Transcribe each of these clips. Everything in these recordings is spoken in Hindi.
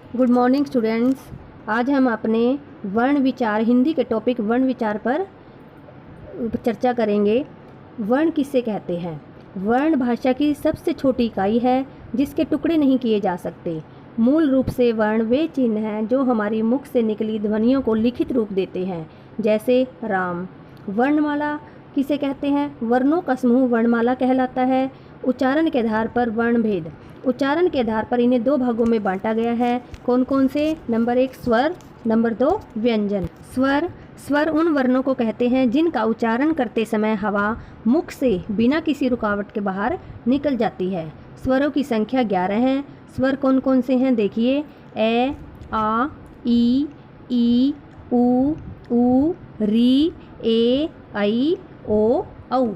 Good morning students. आज हम अपने वर्ण विचार हिंदी के टॉपिक वर्ण विचार पर चर्चा करेंगे। वर्ण किसे कहते हैं? वर्ण भाषा की सबसे छोटी इकाई है जिसके टुकड़े नहीं किए जा सकते। मूल रूप से वर्ण वे चिन्ह हैं जो हमारी मुख से निकली ध्वनियों को लिखित रूप देते हैं, जैसे राम। वर्णमाला किसे कहते हैं? वर्णों का समूह वर्णमाला कहलाता है। उच्चारण के आधार पर वर्ण भेद। उच्चारण के आधार पर इन्हें दो भागों में बांटा गया है। कौन कौन से? नंबर 1 स्वर, नंबर 2 व्यंजन। स्वर उन वर्णों को कहते हैं जिनका उच्चारण करते समय हवा मुख से बिना किसी रुकावट के बाहर निकल जाती है। स्वरों की संख्या 11 है। स्वर कौन कौन से हैं देखिए। ए, आ, ई, उ, री, ए, ऐ, ओ, औ।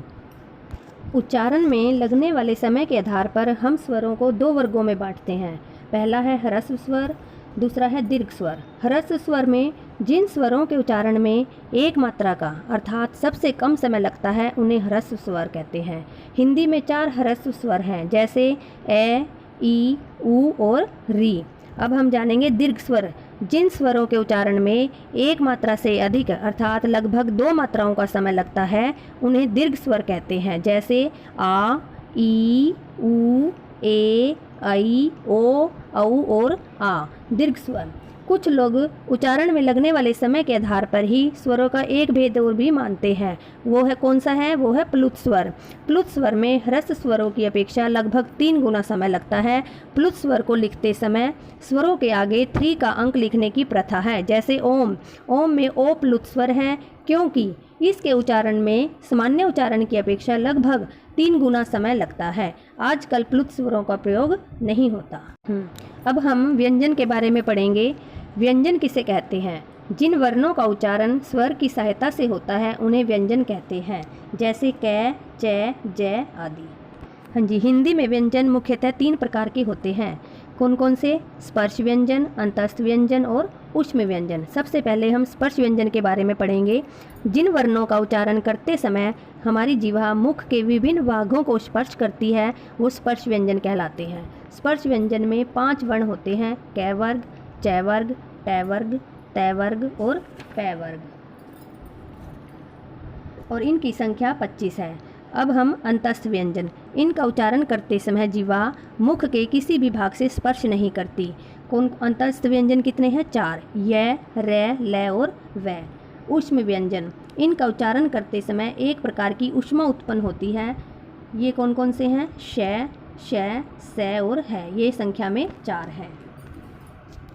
उच्चारण में लगने वाले समय के आधार पर हम स्वरों को दो वर्गों में बांटते हैं। पहला है ह्रस्व स्वर, दूसरा है दीर्घ स्वर। ह्रस्व स्वर में जिन स्वरों के उच्चारण में एक मात्रा का अर्थात सबसे कम समय लगता है उन्हें ह्रस्व स्वर कहते हैं। हिंदी में 4 ह्रस्व स्वर हैं, जैसे ए, ई, उ और री। अब हम जानेंगे दीर्घ स्वर। जिन स्वरों के उच्चारण में एक मात्रा से अधिक अर्थात लगभग 2 मात्राओं का समय लगता है उन्हें दीर्घ स्वर कहते हैं, जैसे आ, ई, उ, ए, ऐ, ओ, औ और आ। दीर्घ स्वर। कुछ लोग उच्चारण में लगने वाले समय के आधार पर ही स्वरों का एक भेद और भी मानते हैं। वो है कौन सा है? वो है प्लुत स्वर। प्लुत स्वर में ह्रस्व स्वरों की अपेक्षा लगभग 3 गुना समय लगता है। प्लुत स्वर को लिखते समय स्वरों के आगे 3 का अंक लिखने की प्रथा है, जैसे ओम। ओम में ओ प्लुत स्वर है क्योंकि इसके उच्चारण में सामान्य उच्चारण की अपेक्षा लगभग 3 गुना समय लगता है। आजकल प्लुत स्वरों का प्रयोग नहीं होता। अब हम व्यंजन के बारे में पढ़ेंगे। व्यंजन किसे कहते हैं? जिन वर्णों का उच्चारण स्वर की सहायता से होता है उन्हें व्यंजन कहते हैं, जैसे कै, चै, जै आदि। हाँ जी, हिंदी में व्यंजन मुख्यतः 3 प्रकार के होते हैं। कौन कौन से? स्पर्श व्यंजन, अंतस्थ व्यंजन और ऊष्म व्यंजन। सबसे पहले हम स्पर्श व्यंजन के बारे में पढ़ेंगे। जिन वर्णों का उच्चारण करते समय हमारी जिह्वा मुख के विभिन्न भागों को स्पर्श करती है वो स्पर्श व्यंजन कहलाते हैं। स्पर्श व्यंजन में 5 वर्ण होते हैं, कै वर्ग, चै वर्ग, टै वर्ग, तै वर्ग और पै वर्ग, और इनकी संख्या 25 है। अब हम अंतस्थ व्यंजन। इनका उच्चारण करते समय जिह्वा मुख के किसी भी भाग से स्पर्श नहीं करती। कौन अंतस्थ व्यंजन कितने हैं? 4, य, रै, लै और वै। ऊष्म व्यंजन। इनका उच्चारण करते समय एक प्रकार की ऊष्मा उत्पन्न होती है। ये कौन कौन से हैं? श, श, सै और है। ये संख्या में 4 है।